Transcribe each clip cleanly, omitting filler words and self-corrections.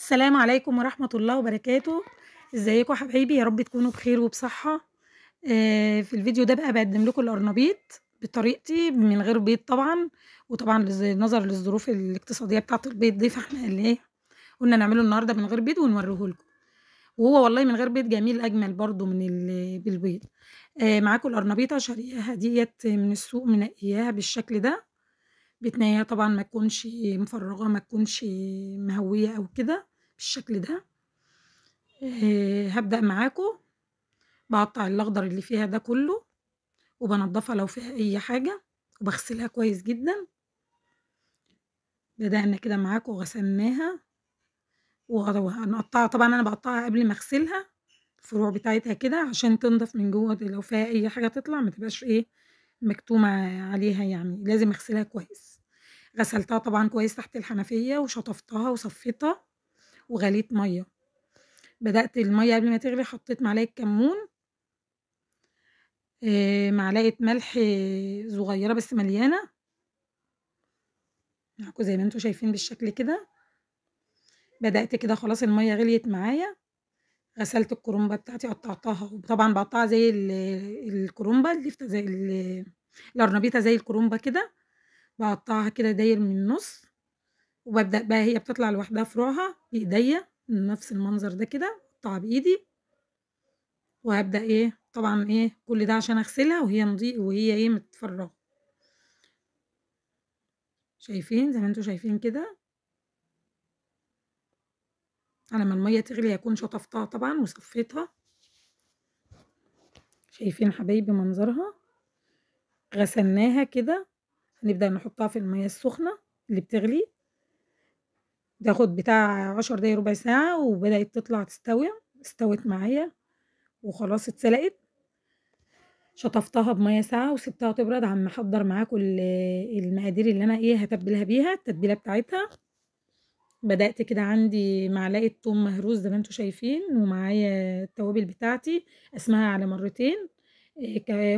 السلام عليكم ورحمة الله وبركاته. ازيكم حبايبي؟ يا رب تكونوا بخير وبصحة. في الفيديو ده بقى باقدّم لكم القرنبيط بطريقتي من غير بيض طبعًا، وطبعًا نظرًا للظروف الاقتصادية بتاعة البيض دي، فإحنا اللي إيه، قُلنا نعمله النهارده من غير بيض ونوريه لكم، وهو والله من غير بيض جميل أجمل برضه من بالبيض. معاكم القرنبيطة شارياها ديّة من السوق، منقياها بالشكل ده، بتنقيها طبعًا ما تكونش مفرّغة، ما تكونش مهوية أو كده، بالشكل ده. هابدأ معاكم، باقطّع الأخضر اللي فيها ده كلّه، وبانضّفها لو فيها أي حاجة، وباغسلها كويس جدًا. بدأنا كده معاكم غسلناها وهنقطّعها، طبعًا أنا باقطّعها قبل ما أغسلها، الفروع بتاعتها كده عشان تنضف من جوّه، لو فيها أي حاجة تطلع ما تبقاش إيه، مكتومة عليها يعني، لازم أغسلها كويس. غسلتها طبعًا كويس تحت الحنفية وشطفتها وصفّيتها وغليت مَيّة. بدأت المَيّة قبل ما تغلي حطيت معلقة كمون، معلقة ملح صغيّرة بس مليانة، معاكم زي ما أنتم شايفين بالشكل كده. بدأت كده خلاص المَيّة غليت معايا، غسلت الكرنبة بتاعتي قطّعتها، وطبعًا باقطّعها زي الكرنبة الليفتة زي القرنبيطة زي الكرنبة كده، باقطّعها كده داير من النُص، وبابدأ بقى هي بتطلع لوحدها فروعها بإيديّا من نفس المنظر ده كده، أقطّعها بإيدي، وهابدأ إيه، طبعًا إيه، كل ده عشان أغسلها وهي إيه، متفرّغة. شايفين زي ما أنتم شايفين كده، على ما المَيّة تغلي أكون شطفتها طبعًا وصفّيتها. شايفين حبايبي منظرها؟ غسلناها كده، هنبدأ نحطها في المَيّة السخنة اللي بتغلي، تاخد بتاع 10 دقايق ربع ساعة، وبدأت تطلع تستوي، استوت معايا وخلاص اتسلقت. شطفتها بمَيّة ساقعة وسِبتها تبرد على أمّا أحضّر معاكم المقادير اللي أنا إيه، هاتبّلها بيها، التتبيلة بتاعتها. بدأت كده عندي معلقة توم مهروس زي ما أنتم شايفين، ومعايا التوابل بتاعتي قسمها على مرتين،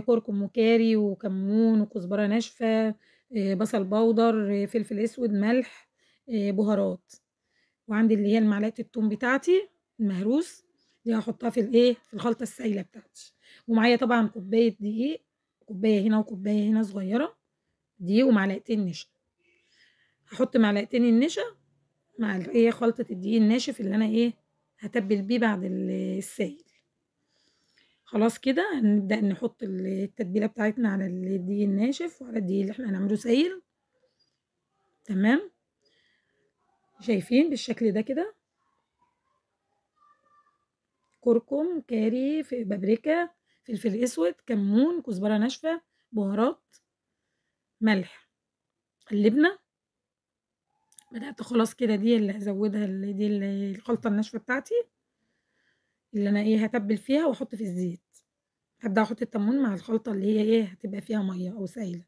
كركم وكاري وكمون وكزبرة ناشفة، بصل باودر، فلفل أسود، ملح، بهارات. وعندي اللي هي معلقة التوم بتاعتي المهروس، دي هاحطها في الإيه، في الخلطة السايلة بتاعتي. ومعايا طبعًا كوباية دقيق، كوباية هنا وكوباية هنا صغيرة دقيق ومعلقتين نشا. هاحط معلقتين النشا مع إيه، خلطة الدقيق الناشف اللي أنا إيه، هاتبّل بيه بعد السايل. خلاص كده هنبدأ نحط التتبيلة بتاعتنا على الدقيق الناشف وعلى الدقيق اللي إحنا هنعمله سايل، تمام. شايفين بالشكل ده كده، كركم، كاري، بابريكا، فلفل أسود، كمون، كزبرة ناشفة، بهارات، ملح. قلّبنا، بدأت خلاص كده دي اللي هازوّدها دي الخلطة الناشفة بتاعتي، اللي أنا إيه، هاتبّل فيها وأحط في الزيت. هابدأ أحط الكمون مع الخلطة اللي هي إيه، هتبقى فيها مَيّة أو سايلة.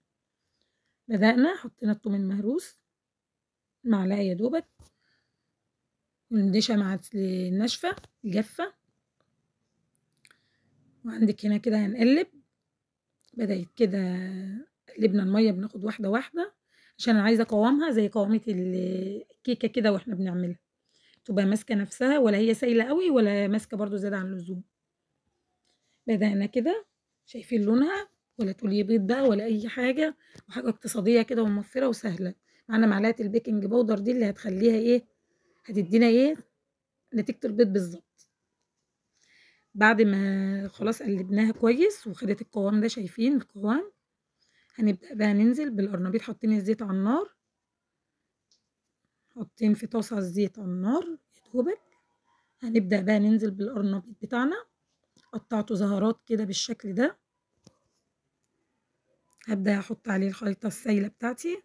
بدأنا حطينا التوم المهروس، معلقة يا دوبك، والنشا مع الناشفة الجافة، وعندِك هنا كده هنقلّب. بدأت كده قلّبنا المَيّة بناخد واحدة، واحدة، عشان أنا عايزة قوامها زي قوامة الكيكة كده وإحنا بنعملها، تبقى ماسكة نفسها ولا هي سايلة أوي ولا ماسكة برضه زيادة عن اللزوم. بدأنا كده، شايفين لونها؟ ولا تقولي بيض بقى ولا أي حاجة، وحاجة اقتصادية كده وموفّرة وسهلة. معانا معلقة البيكنج باودر دي اللي هتخلّيها إيه، هتدّينا إيه، نتيجة البيض بالضبط. بعد ما خلاص قلّبناها كويس وخدت القوام ده، شايفين القوام؟ هنبدأ بقى ننزل بالقرنبيط، حاطين الزيت على النار، حاطين في طاسة الزيت على النار يا دوبك. هنبدأ بقى ننزل بالقرنبيط بتاعنا، قطّعته زهرات كده بالشكل ده. هابدأ أحط عليه الخلطة السايلة بتاعتي.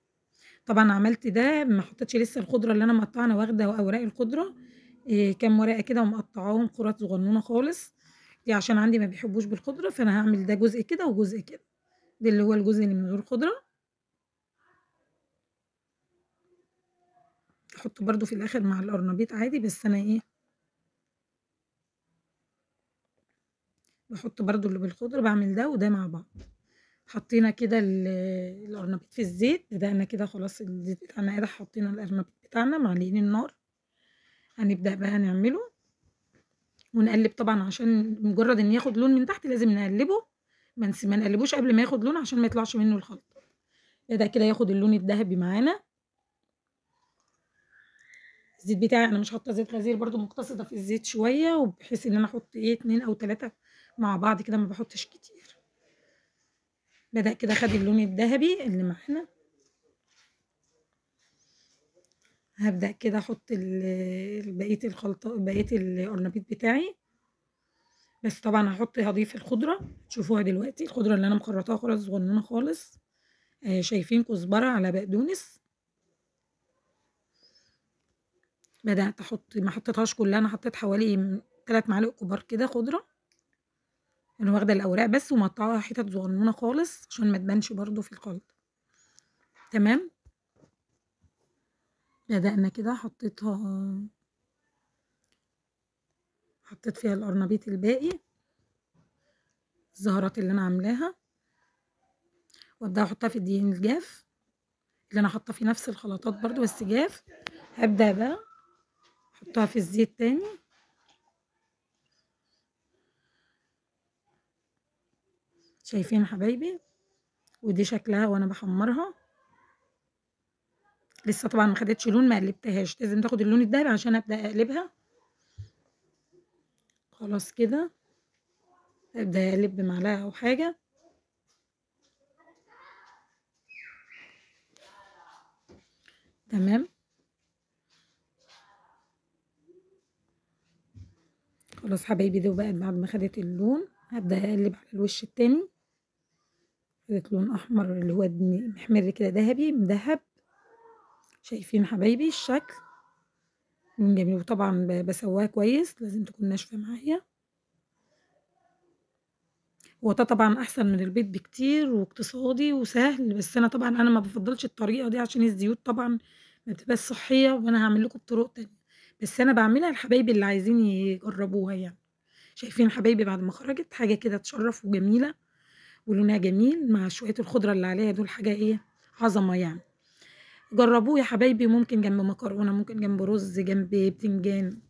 طبعًا عملت ده ما حطيتش لسه الخضرة اللي أنا مقطّعة، أنا واخدة أوراق الخضرة، كام ورقة كده ومقطّعاهم كُرات صغنونة خالص، دي عشان عندي ما بيحبوش بالخضرة، فأنا هاعمل ده جزء كده وجزء كده، ده اللي هو الجزء اللي من غير خضرة. هاحطه برضه في الآخر مع القرنبيط عادي، بس أنا إيه، باحط برضه اللي بالخضرة، باعمل ده وده مع بعض. حطينا كده القرنبيط في الزيت، بدأنا كده خلاص الزيت بتاعنا قدح، حطينا القرنبيط بتاعنا معليين النار، هنبدأ بقى نعمله ونقلّب طبعًا عشان مجرّد إن ياخد لون من تحت لازم نقلّبه، ما نقلّبوش قبل ما ياخد لون عشان ما يطلعش منّه الخلطة. بدأ كده ياخد اللون الدهبي معانا. الزيت بتاعي أنا مش حاطة زيت غزير برضه مقتصدة في الزيت شوية، وبحيث إن أنا أحط إيه 2 أو 3 مع بعض كده ما باحطش كتير. بدأ كده خد اللون الدهبي اللي معانا. هابدأ كده أحط بقية بقية القرنبيط بتاعي، بس طبعًا هاضيف الخضرة، تشوفوها دلوقتي، الخضرة اللي أنا مخرطاها خُرَط صغننة خالص، شايفين كزبرة على بقدونس. بدأت أحط ما حطيتهاش كلها، أنا حطيت حوالي 3 معالق كبار كده خضرة، أنا واخدة الأوراق بس ومقطعاها حتت صغننة خالص عشان ما تبانش برضه في الخلطة، تمام. بدأنا كده حطيت فيها القرنبيط الباقي، الزهرات اللي أنا عاملاها، وأبدأ أحطها في الدقيق الجاف اللي أنا حاطة فيه نفس الخلطات برضه بس جاف. هابدأ بقى أحطها في الزيت تاني، شايفين يا حبايبي؟ ودي شكلها وأنا باحمّرها، لسه طبعًا ما خدتش لون ما قلّبتهاش، لازم تاخد اللون الدهبي عشان أبدأ أقلبها. خلاص كده، أبدأ أقلب بمعلقة أو حاجة. تمام. خلاص حبايبي دي بقت بعد ما خدت اللون، هابدأ أقلب على الوش التاني، خدت لون أحمر اللي هو محمر كده دهبي مدهب، شايفين حبايبي الشكل؟ لون جميل، وطبعًا باسوّاها كويس لازم تكون ناشفة معايا. هو ده طبعًا أحسن من البيض بكتير واقتصادي وسهل، بس أنا طبعًا ما بافضّلش الطريقة دي عشان الزيوت طبعًا ما بتبقاش صحية، وأنا هاعمل لكم بطرق تانية، بس أنا باعملها لحبايبي اللي عايزين يجربوها يعني. شايفين حبايبي بعد ما خرجت حاجة كده تشرّف وجميلة ولونها جميل مع شوية الخضرة اللي عليها دول حاجة إيه، عظمة يعني. جربوه يا حبايبي، ممكن جنب مكرونة، ممكن جنب رز، جنب بتنجان،